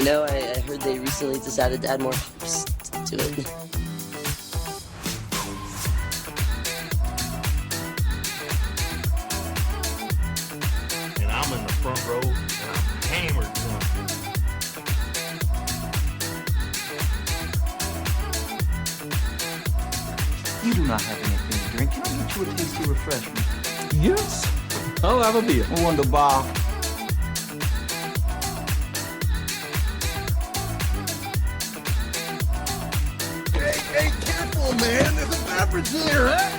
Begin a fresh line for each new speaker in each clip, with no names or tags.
know, I heard they recently decided to add more hops to it.
And I'm in the front row, and I'm hammered drunk.
You do not have anything to drink. Can I get you a tasty refreshment?
Yes, I'll have a beer.
Wunderbar.
Hey, careful, man. There's a beverage here, huh?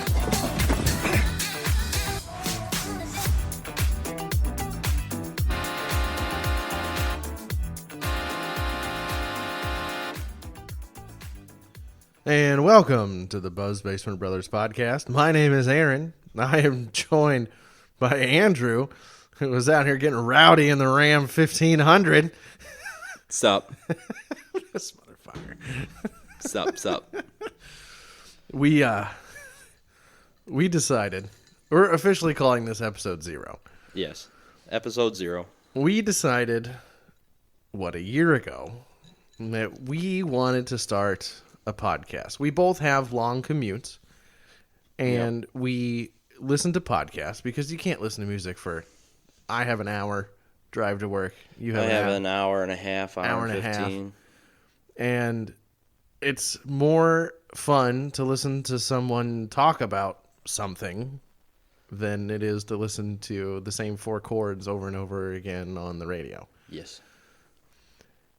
And welcome to the Buzz Basement Brothers podcast. My name is Aaron. I am joined by Andrew, who was out here getting rowdy in the Ram 1500.
Sup.
This motherfucker.
Sup.
We decided, we're officially calling this episode 0.
Yes. Episode 0.
We decided, a year ago, that we wanted to start a podcast. We both have long commutes, and we listen to podcasts because you can't listen to music for. I have an hour drive to work. You have,
an hour and a half, hour and 15.
And it's more fun to listen to someone talk about something than it is to listen to the same 4 chords over and over again on the radio.
Yes.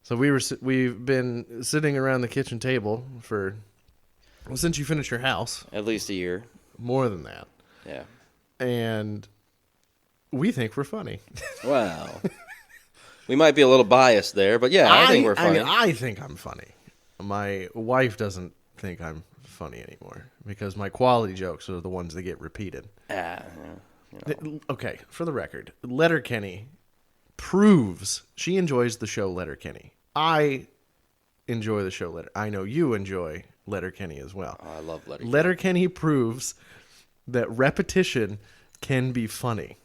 So we've been sitting around the kitchen table since you finished your house.
At least a year.
More than that.
Yeah.
And we think we're funny.
Wow. We might be a little biased there, but yeah, I think we're funny.
I think I'm funny. My wife doesn't think I'm funny anymore because my quality jokes are the ones that get repeated. Okay, for the record, Letterkenny proves she enjoys the show Letterkenny. I enjoy the show I know you enjoy Letterkenny as well.
Oh, I love Letterkenny.
Letterkenny proves that repetition can be funny.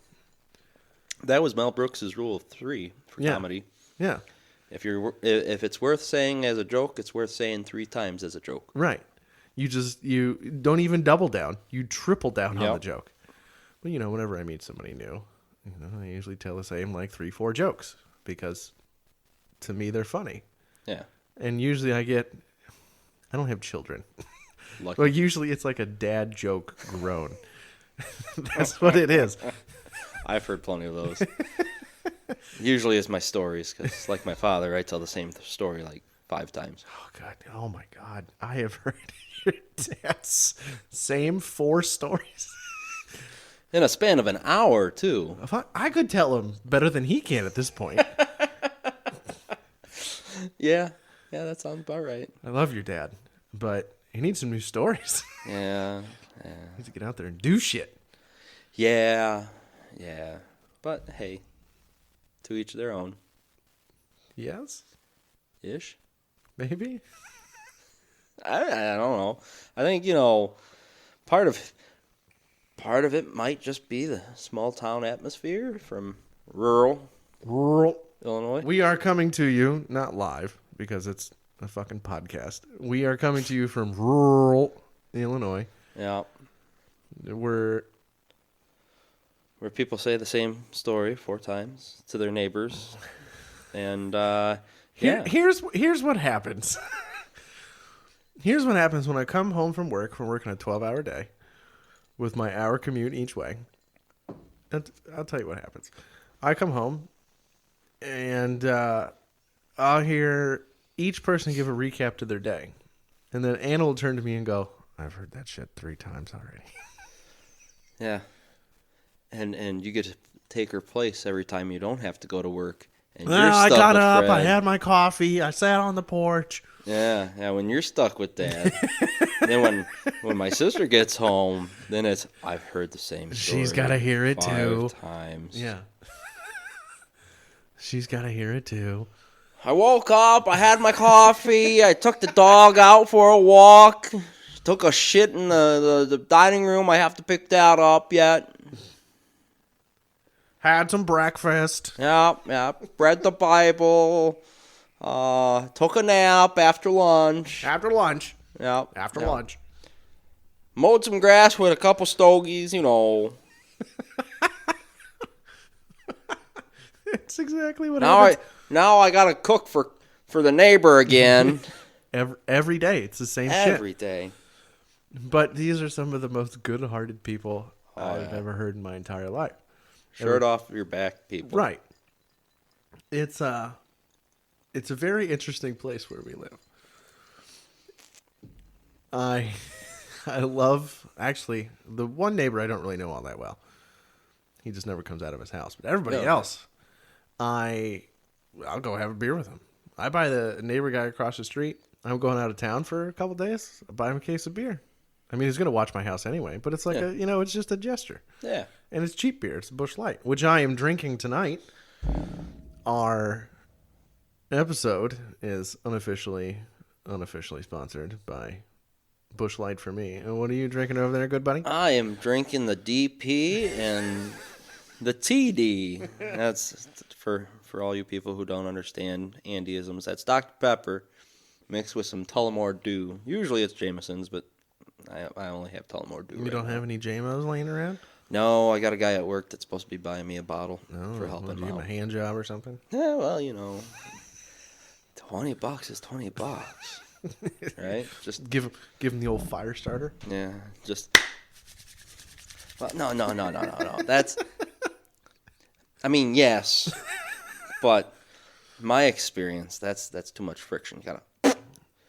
That was Mel Brooks' rule of 3 for comedy.
Yeah.
If it's worth saying as a joke, it's worth saying 3 times as a joke.
Right. You don't even double down. You triple down on the joke. But whenever I meet somebody new, I usually tell the same 3-4 jokes because to me they're funny.
Yeah.
And usually I don't have children.
Lucky.
Well, usually it's like a dad joke groan. That's what it is.
I've heard plenty of those. Usually it's my stories because, like my father, I tell the same story 5 times.
Oh, God. Oh, my God. I have heard your dad's same 4 stories.
In a span of an hour, too.
I could tell him better than he can at this point.
Yeah, that sounds about right.
I love your dad, but he needs some new stories.
Yeah.
He needs to get out there and do shit.
Yeah. But, hey, to each their own.
Yes?
Ish?
Maybe?
I don't know. I think, part of it might just be the small town atmosphere from rural Illinois.
We are coming to you, not live, because it's a fucking podcast. We are coming to you from rural Illinois.
Yeah.
Where
people say the same story 4 times to their neighbors. And,
Here's what happens. Here's what happens when I come home from working a 12-hour day with my hour commute each way. I'll tell you what happens. I come home and I'll hear each person give a recap to their day. And then Anna will turn to me and go, I've heard that shit 3 times already.
Yeah. And you get to take her place every time you don't have to go to work. And
I got up, I had my coffee, I sat on the porch.
Yeah, when you're stuck with that. Then when my sister gets home, then it's, I've heard the same story.
She's got to hear it too.
5 times.
Yeah. She's got to hear it too.
I woke up, I had my coffee, I took the dog out for a walk, took a shit in the dining room, I have to pick that up yet.
Had some breakfast.
Yeah, read the Bible, Took a nap after lunch.
After lunch.
Yep.
After
yep.
lunch.
Mowed some grass with a couple stogies, you know.
It's exactly what
Now
happens.
now I gotta cook for the neighbor again.
Every day. It's the same
Every
shit.
day.
But these are some of the most good-hearted people I've ever heard in my entire life.
Shirt off your back, people.
Right. It's a very interesting place where we live. I love, actually, the one neighbor I don't really know all that well. He just never comes out of his house. But everybody else, I'll go have a beer with him. I buy the neighbor guy across the street. I'm going out of town for a couple days. I buy him a case of beer. I mean, he's going to watch my house anyway, but it's like it's just a gesture.
Yeah.
And it's cheap beer. It's Busch Light, which I am drinking tonight. Our episode is unofficially sponsored by Busch Light for me. And what are you drinking over there, good buddy?
I am drinking the DP and the TD. That's for all you people who don't understand Andyisms. That's Dr. Pepper mixed with some Tullamore Dew. Usually it's Jameson's, but I only have Tullamore Dew.
You don't have any JMOs laying around?
No, I got a guy at work that's supposed to be buying me a bottle for helping
Would you
him
give him
out.
a hand job or something?
Yeah, well, $20 is $20, right? Just
Give him the old fire starter.
yeah, just. Well, no. That's. I mean, yes, but my experience, that's too much friction. You gotta.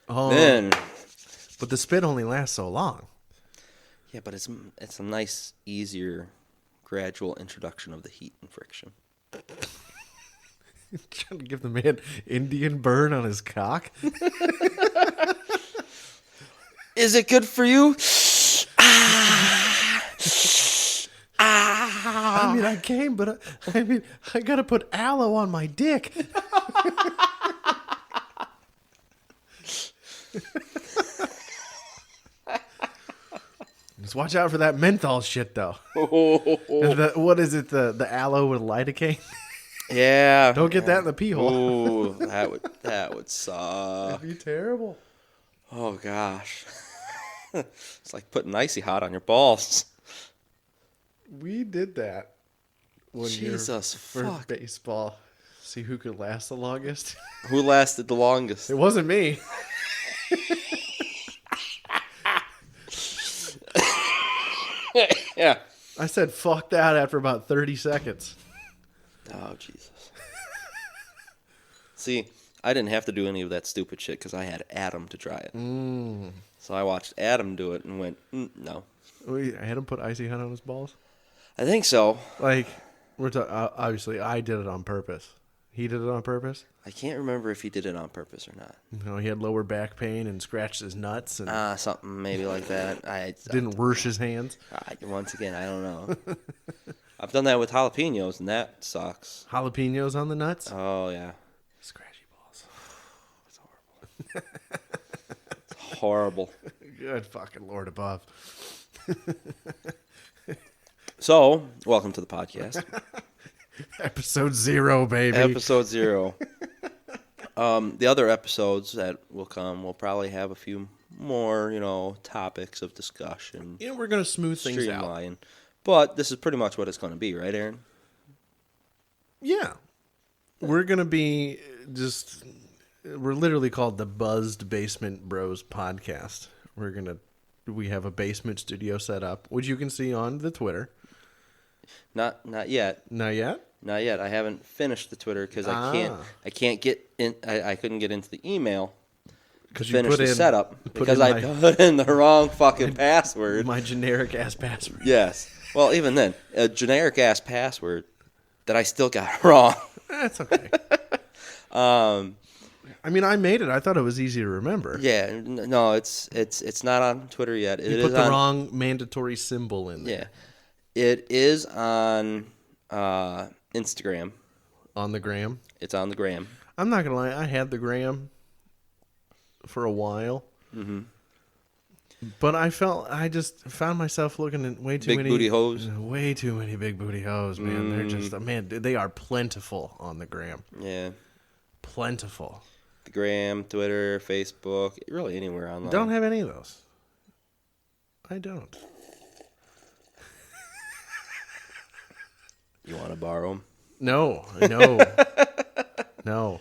Oh,
Then.
but the spit only lasts so long.
Yeah, but it's a nice, easier, gradual introduction of the heat and friction.
Trying to give the man Indian burn on his cock.
Is it good for you?
I mean, I came, but I gotta put aloe on my dick. Just watch out for that menthol shit, though. What is it? The aloe with lidocaine?
Yeah.
Don't get that in the pee hole.
Ooh, that would suck.
That'd be terrible.
Oh gosh. It's like putting icy hot on your balls.
We did that one year
Jesus
for
fuck.
baseball. See who could last the longest.
Who lasted the longest?
It wasn't me.
Yeah.
I said fuck that after about 30 seconds.
Oh Jesus. See, I didn't have to do any of that stupid shit because I had Adam to try it. So I watched Adam do it and went, no.
I had him put icy hot on his balls.
I think so.
Like, obviously, I did it on purpose. He did it on purpose.
I can't remember if he did it on purpose or not.
You know, he had lower back pain and scratched his nuts and
Something maybe like that. I
didn't wash his hands.
once again, I don't know. I've done that with jalapenos, and that sucks.
Jalapenos on the nuts.
Oh yeah,
Scratchy balls.
it's horrible.
Good fucking Lord above.
So, welcome to the podcast,
Episode 0, baby.
episode 0. The other episodes that will come, we'll probably have a few more, topics of discussion.
We're going to smooth things out.
Streamline. But this is pretty much what it's going to be, right, Aaron?
Yeah. We're going to be we're literally called the Buzzed Basement Bros Podcast. We have a basement studio set up, which you can see on the Twitter.
Not yet.
Not yet?
Not yet. I haven't finished the Twitter because I can't get in. I couldn't get into the email to
You
finish
put
the
in-
setup
put
because
in
I put in the wrong fucking password.
My generic ass password.
Yes. Well, even then, a generic ass password that I still got wrong.
That's okay. I mean, I made it. I thought it was easy to remember.
Yeah. No, it's not on Twitter yet.
You put the wrong mandatory symbol in there.
Yeah. It is on Instagram.
On the gram.
It's on the gram.
I'm not going to lie. I had the gram for a while. Mm-hmm. But I just found myself looking at way too
Big
many
booty hoes.
Way too many big booty hoes, man. They're just they are plentiful on the gram.
Yeah.
Plentiful.
the gram, Twitter, Facebook, really anywhere online.
Don't have any of those. I don't.
You want to borrow them?
No. No.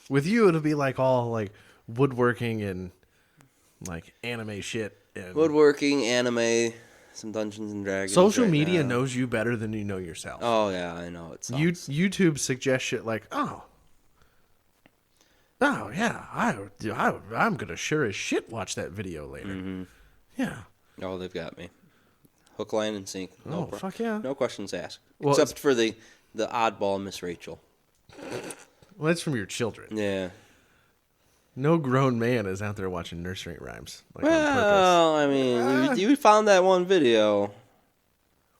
With you, it'll be like all like woodworking and like anime shit. And
Woodworking, anime, some Dungeons and Dragons.
social
right
media
now.
knows you better than you know yourself.
Oh yeah, I know it sucks.
YouTube suggests shit like, oh yeah, I'm gonna sure as shit watch that video later.
Mm-hmm.
Yeah.
Oh, they've got me. Hook, line, and sink.
Oh, fuck yeah.
No questions asked.
Well,
Except for the oddball Miss Rachel.
Well, that's from your children.
Yeah.
No grown man is out there watching nursery rhymes like on purpose.
Well, I mean, you found that one video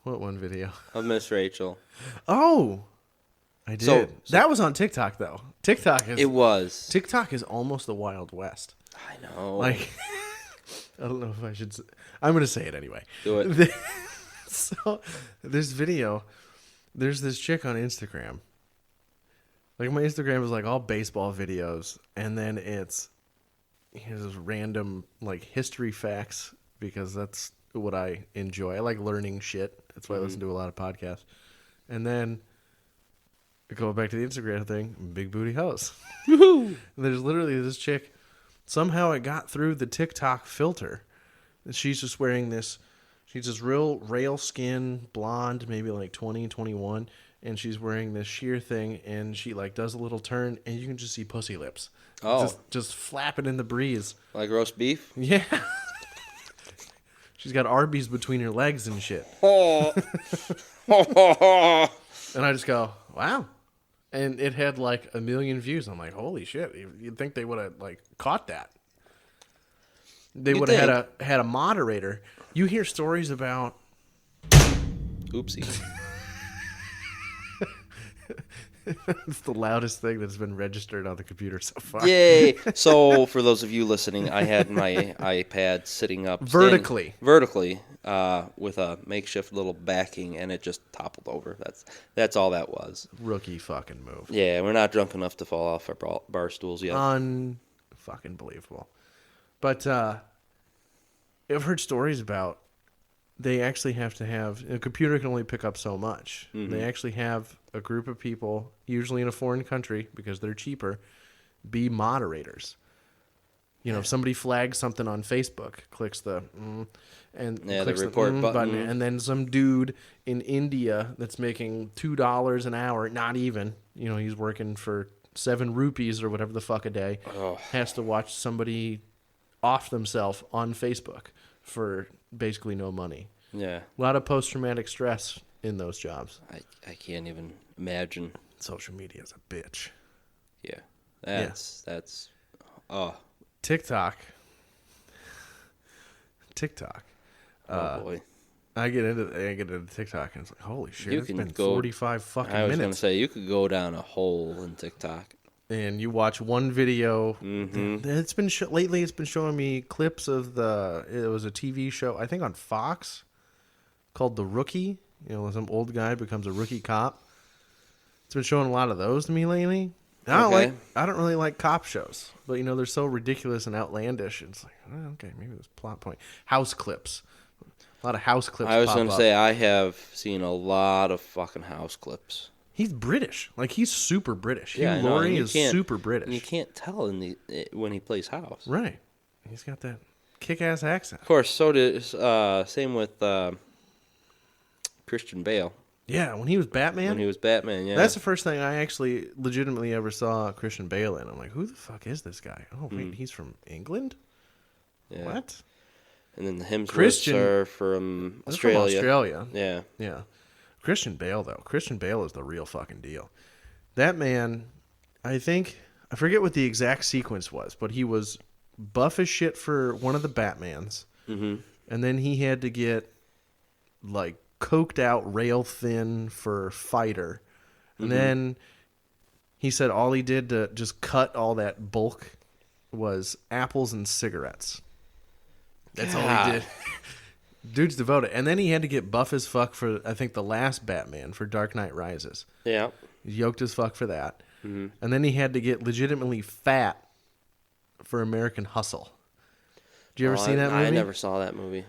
What one video?
of Miss Rachel.
Oh, I did.
So-
that was on TikTok though.
It was.
TikTok is almost the Wild West.
I know.
Like, I don't know if I should. I'm going to say it anyway.
Do it.
So, this video, there's this chick on Instagram. Like, my Instagram is like all baseball videos, and then it's here's random like history facts because that's what I enjoy. I like learning shit. That's why I listen to a lot of podcasts. And then go back to the Instagram thing, big booty hoes. Woohoo! There's literally this chick. Somehow it got through the TikTok filter. And she's just wearing this. She's this real rail skin, blonde, maybe like 20, 21. And she's wearing this sheer thing. And she like does a little turn. And you can just see pussy lips.
Oh.
Just flapping in the breeze.
Like roast beef?
Yeah. She's got Arby's between her legs and shit.
Oh.
And I just go, wow. And it had like 1 million views. I'm like, holy shit. You'd think they would have like caught that. They
You'd
would have had a moderator. You hear stories about
Oopsie.
it's the loudest thing that's been registered on the computer so far.
Yay! So, for those of you listening, I had my iPad sitting up
Vertically.
vertically, with a makeshift little backing, and it just toppled over. That's all that was.
Rookie fucking move.
Yeah, we're not drunk enough to fall off our bar stools yet.
Fucking believable. But I've heard stories about they actually have to have a computer can only pick up so much.
Mm-hmm.
They actually have a group of people, usually in a foreign country because they're cheaper, be moderators. You know, if somebody flags something on Facebook, clicks the and clicks
the report button,
and then some dude in India that's making $2 an hour, not even, you know, he's working for 7 rupees or whatever the fuck a day, has to watch somebody off themselves on Facebook for basically no money.
Yeah,
A lot of post-traumatic stress in those jobs.
I can't even imagine.
Social media is a bitch.
Yeah, that's oh
TikTok.
oh boy.
I get into TikTok and it's like, holy shit,
You
it's
can
been
go-
45 fucking
I was going to
minutes.
say, you could go down a hole in TikTok.
And you watch one video.
Mm-hmm.
It's been lately. It's been showing me clips of it was a TV show, I think on Fox, called The Rookie. You know, some old guy becomes a rookie cop. It's been showing a lot of those to me lately. I don't really like cop shows, but you know they're so ridiculous and outlandish. It's like, oh, okay, maybe there's plot point. House clips, a lot of house clips.
I was
going
going to say, I have seen a lot of fucking house clips.
He's British, like he's super British.
Yeah, I
Hugh
know,
Laurie
and you
is
can't-
super British.
And you can't tell when he plays house.
Right, he's got that kick-ass accent.
Of course, so did same with Christian Bale
Yeah, when he was Batman.
when he was Batman. Yeah,
That's the first thing I actually legitimately ever saw Christian Bale in. I'm like, who the fuck is this guy? Oh, wait, he's from England?
yeah.
What?
And then the Hemsworths
Christian-
are from
That's from
Australia.
Australia.
Yeah,
Yeah. Christian Bale, though. Christian Bale is the real fucking deal. That man, I forget what the exact sequence was, but he was buff as shit for one of the Batmans.
Mm-hmm.
And then he had to get, like, coked out rail thin for Fighter. And then he said all he did to just cut all that bulk was apples and cigarettes. That's all he did. Dude's devoted. And then he had to get buff as fuck for, I think, the last Batman, for Dark Knight Rises.
yeah.
He's yoked as fuck for that. And then he had to get legitimately fat for American Hustle. Did you ever see that movie?
I never saw that movie.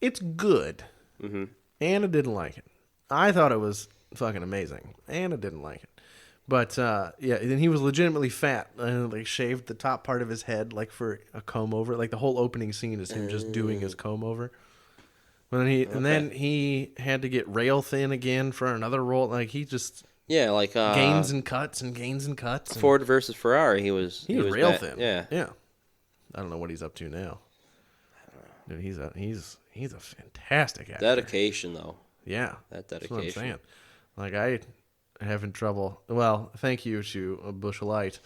It's good.
Mm-hmm.
Anna didn't like it. I thought it was fucking amazing. Anna didn't like it. But, yeah, and he was legitimately fat and, like, shaved the top part of his head, like, for a comb over. Like, the whole opening scene is him just doing his comb over. And then he had to get rail thin again for another role. Like, he just gains and cuts and gains and cuts.
Ford versus Ferrari, he was
rail
bad.
thin.
Yeah.
Yeah. I don't know what he's up to now. Dude, he's a fantastic actor.
Dedication, though.
Yeah.
That
That's what I'm
dedication.
saying. Like, I having trouble. Well, thank you to a Bush Light.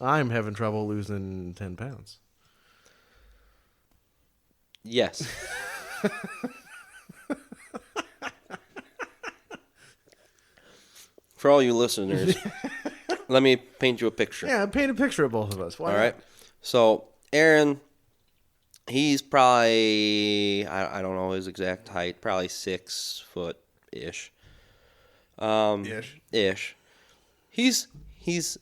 I'm having trouble losing 10 pounds.
Yes. For all you listeners, let me paint you a picture.
Yeah, paint a picture of both of us. Why
All
not?
right. So, Aaron, he's probably, I don't know his exact height, probably 6 foot-ish. Ish. He's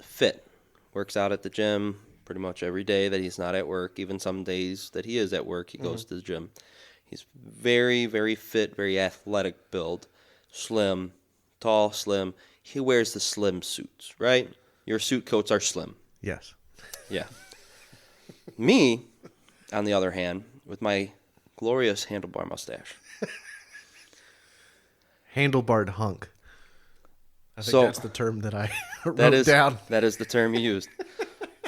fit. Works out at the gym pretty much every day that he's not at work. Even some days that he is at work, he goes to the gym. He's very, very fit, very athletic build. Slim, tall, slim. He wears the slim suits, right? Your suit coats are slim.
Yes.
Yeah. Me, on the other hand, with my glorious handlebar mustache.
Handlebarred hunk. I think
So-
that's the term that I wrote down.
That is the term you used.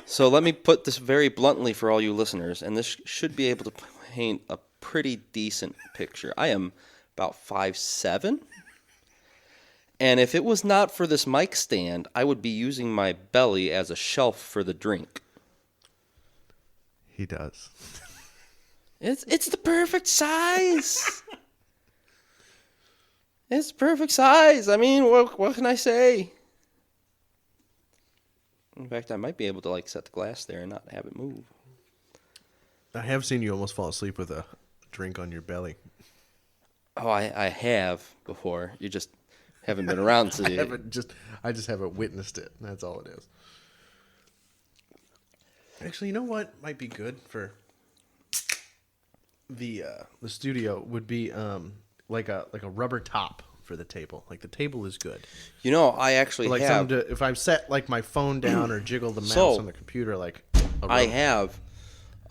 So let me put this very bluntly for all you listeners, and this should be able to paint a pretty decent picture. I am about 5'7", and if it was not for this mic stand, I would be using my belly as a shelf for the drink.
He does.
It's the perfect size. It's perfect size. I mean, what can I say? In fact, I might be able to like set the glass there and not have it move.
I have seen you almost fall asleep with a drink on your belly.
Oh, I have before. You just haven't been around to see it.
I just haven't witnessed it. That's all it is. Actually, you know what might be good for the studio would be like a rubber top for the table. Like the table is good.
You know, I actually
Like
have.
something to, if I set like my phone down or jiggle the mouse
So,
on the computer, like
I have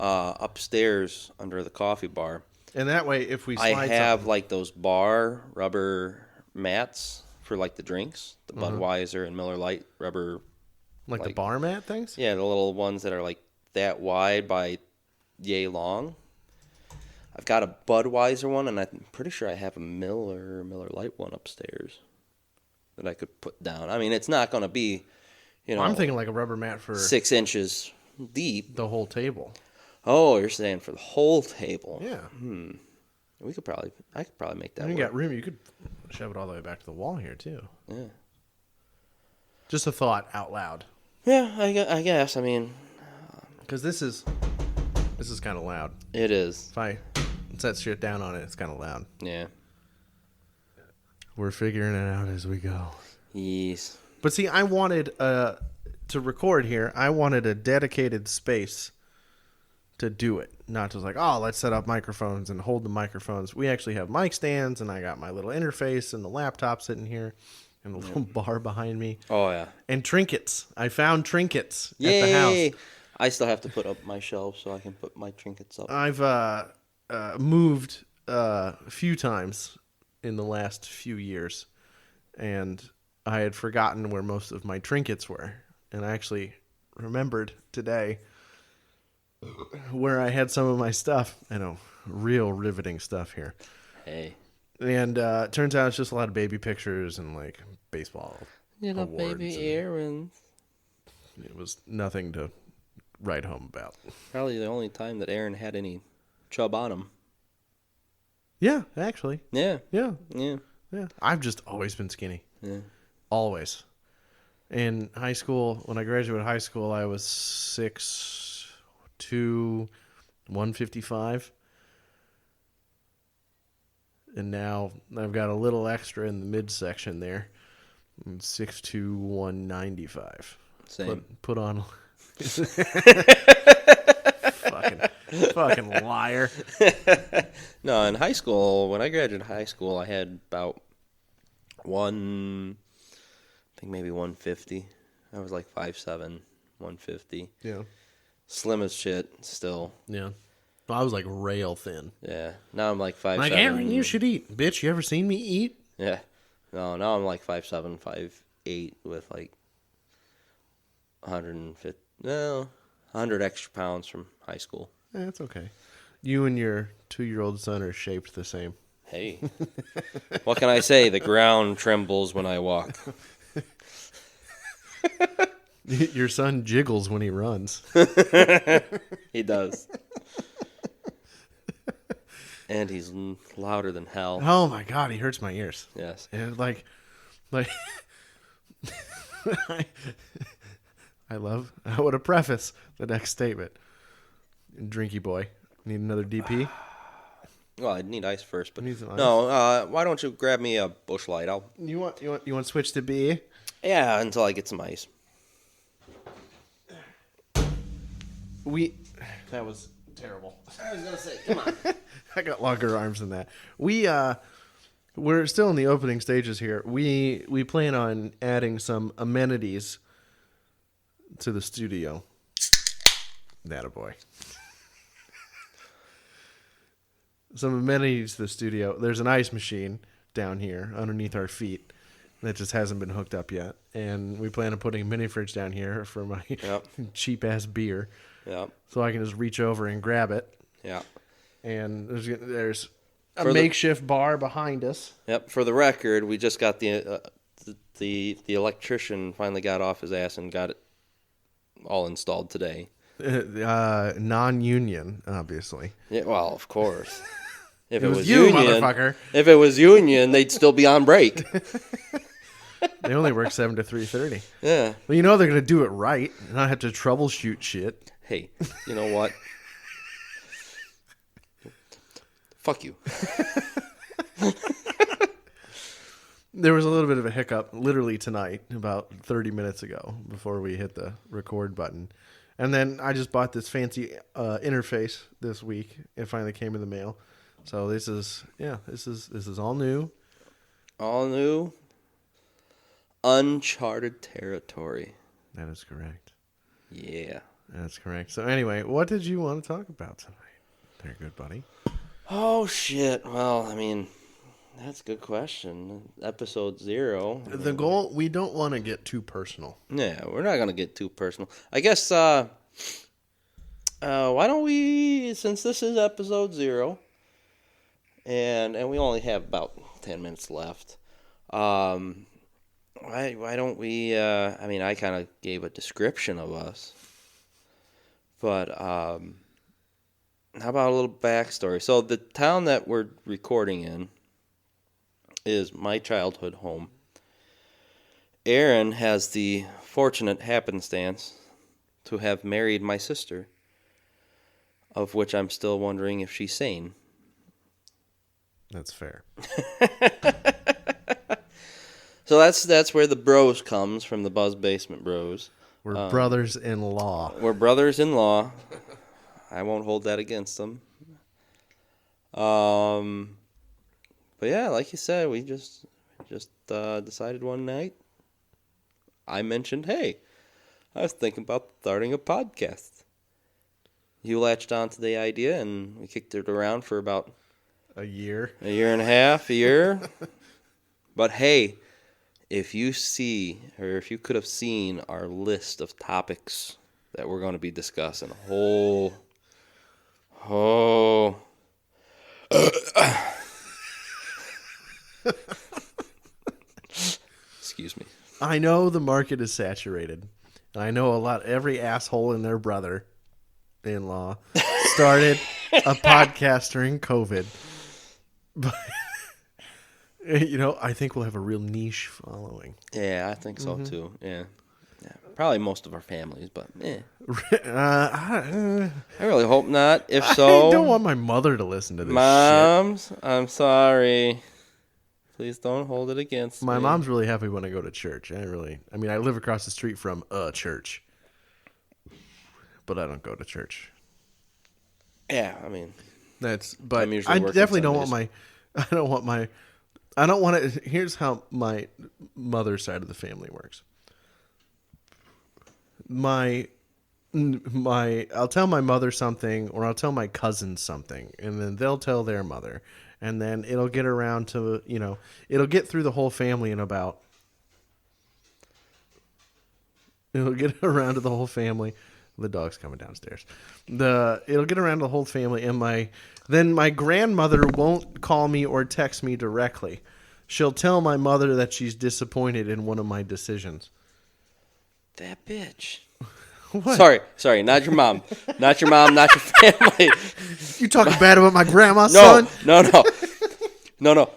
upstairs under the coffee bar.
and that way if we slide
I have
something-
like those bar rubber mats for like the drinks, the
Mm-hmm.
Budweiser and Miller Lite rubber.
like the
like-
bar mat things.
Yeah, the little ones that are like that wide by yay long. I've got a Budweiser one, and I'm pretty sure I have a Miller Lite one upstairs that I could put down. I mean, it's not going to be,
I'm thinking like a rubber mat for
6 inches deep.
the whole table.
Oh, you're saying for the whole table?
Yeah.
I could probably make that
And you
work.
got room. You could shove it all the way back to the wall here too.
Yeah.
Just a thought out loud.
Yeah, I guess. I mean,
Because this is kind of loud.
it is.
If I set shit down on it, it's kind of loud.
Yeah.
We're figuring it out as we go.
Yes.
But see, I wanted to record here. I wanted a dedicated space to do it, not just like, oh, let's set up microphones and hold the microphones. We actually have mic stands, and I got my little interface and the laptop sitting here, and a little bar behind me,
Oh yeah.
and trinkets. I found trinkets at the
Yay!
house.
I still have to put up my shelf so I can put my trinkets up.
I've moved a few times in the last few years, and I had forgotten where most of my trinkets were. And I actually remembered today where I had some of my stuff. I know, real riveting stuff here.
Hey.
And it turns out it's just a lot of baby pictures and like baseball
Little
awards.
baby
and
Aaron.
it was nothing to write home about.
Probably the only time that Aaron had any chub on him.
Yeah, actually.
Yeah.
Yeah.
Yeah.
Yeah. I've just always been skinny.
Yeah.
Always. In high school, when I graduated high school, I was 6'2", 155. And now I've got a little extra in the midsection there. I'm 6'2", 195.
Same.
Put on fucking liar.
No, in high school, when I graduated high school, I had about I think maybe 150. I was like 5'7", 150.
Yeah.
Slim as shit still.
Yeah. I was like rail thin.
Yeah. Now I'm like 5'7".
Like, Aaron, you should eat. Bitch, you ever seen me eat?
Yeah. No, now I'm like 5'7", 5'8", with like 100 extra pounds from high school.
Yeah, that's okay. You and your 2-year-old son are shaped the same.
Hey. What can I say? The ground trembles when I walk.
Your son jiggles when he runs.
He does. And he's louder than hell.
Oh my God, he hurts my ears.
Yes.
And like, I want to preface the next statement. Drinky boy, need another DP?
Well, I'd need ice first, but
Need some ice?
no. Why don't you grab me a Busch Light?
You want to switch to B?
Yeah, until I get some ice.
That was terrible.
I was gonna say, come on.
I got longer arms than that. We're still in the opening stages here. We plan on adding some amenities to the studio. That a boy. Some amenities to the studio. There's an ice machine down here underneath our feet that just hasn't been hooked up yet, and we plan on putting a mini fridge down here for my cheap ass beer.
Yeah.
So I can just reach over and grab it.
Yeah.
And there's a
For the-
makeshift bar behind us.
Yep. For the record, we just got the electrician finally got off his ass and got it all installed today.
Non-union, obviously.
Yeah. Well, of course. If
It was you,
union,
motherfucker.
If it was union, they'd still be on break.
They only work 7 to 3:30.
Yeah.
Well, you know they're gonna do it right, and not have to troubleshoot shit.
Hey, you know what? Fuck you.
There was a little bit of a hiccup, literally tonight, about 30 minutes ago, before we hit the record button, and then I just bought this fancy interface this week. It finally came in the mail, so this is all new.
All new, uncharted territory.
That is correct.
Yeah.
That's correct. So anyway, what did you want to talk about tonight? Very good, buddy.
Oh, shit. Well, I mean, that's a good question. Episode 0.
The goal, we don't want to get too personal.
Yeah, we're not going to get too personal. I guess, why don't we, since this is episode 0, and we only have about 10 minutes left, why don't we, I mean, I kind of gave a description of us, but how about a little backstory? So the town that we're recording in is my childhood home. Aaron has the fortunate happenstance to have married my sister, of which I'm still wondering if she's sane.
That's fair.
So that's where the bros comes from, the Buzz Basement Bros.
We're brothers-in-law.
We're brothers-in-law. I won't hold that against them. But yeah, like you said, we just decided one night. I mentioned, hey, I was thinking about starting a podcast. You latched on to the idea, and we kicked it around for about
A year.
a year and a half, a year. But hey, if you could have seen our list of topics that we're going to be discussing, excuse me.
I know the market is saturated, and I know every asshole and their brother-in-law started a podcast during COVID. But, I think we'll have a real niche following.
Yeah, I think so too. Yeah. Probably most of our families, but
I
I really hope not. If so,
don't want my mother to listen to this shit.
Moms, I'm sorry. Please don't hold it against
My
me.
mom's really happy when I go to church. I live across the street from a church, but I don't go to church.
Yeah, I mean,
But
I'm usually
I
working
definitely don't want
Sundays.
I don't want to. Here's how my mother's side of the family works. I'll tell my mother something, or I'll tell my cousins something, and then they'll tell their mother, and then it'll get around to, it'll get through the whole family in about. It'll get around to the whole family. The dog's coming downstairs. It'll get around to the whole family, and then my grandmother won't call me or text me directly. She'll tell my mother that she's disappointed in one of my decisions.
That bitch.
What?
Sorry, not your mom. Not your mom, not your family.
You talking bad about my grandma,
No,
son?
no.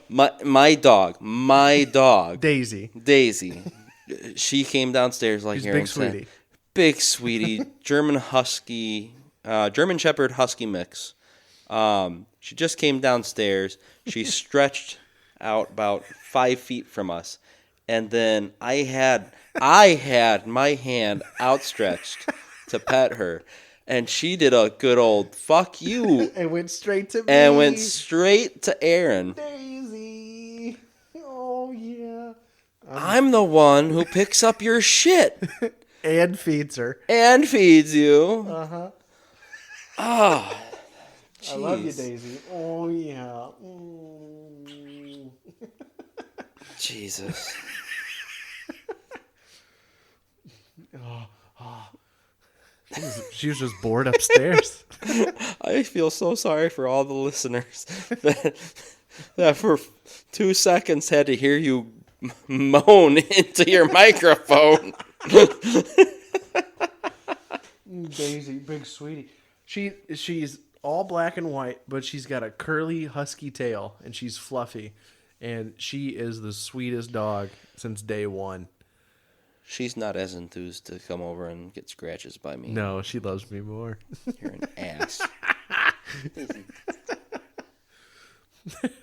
My dog.
Daisy.
She came downstairs like
She's
Aaron
big
said.
sweetie.
Big sweetie, German Shepherd Husky mix. She just came downstairs. She stretched out about 5 feet from us, and then I had my hand outstretched to pet her, and she did a good old fuck you
And went straight to me.
and went straight to Aaron.
Daisy. Oh, yeah.
I'm the one who picks up your shit
And feeds her.
and feeds you.
Uh-huh.
Ah,
I love you,
jeez.
Daisy. Oh, yeah. Mm.
Jesus.
She was just bored upstairs.
I feel so sorry for all the listeners that for 2 seconds had to hear you moan into your microphone.
Daisy, big sweetie. She's all black and white, but she's got a curly husky tail, and she's fluffy, and she is the sweetest dog since day one.
She's not as enthused to come over and get scratches by me.
No, she loves me more.
You're an ass.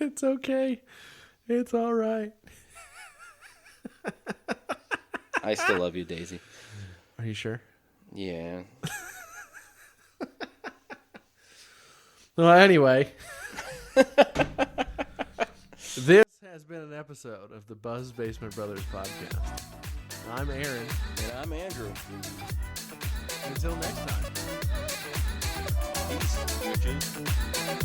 It's okay. It's all right.
I still love you, Daisy.
Are you sure?
Yeah.
Well, anyway, this has been an episode of the Buzz Basement Brothers podcast. I'm Aaron.
And I'm Andrew.
Until next time.
Peace, bitches.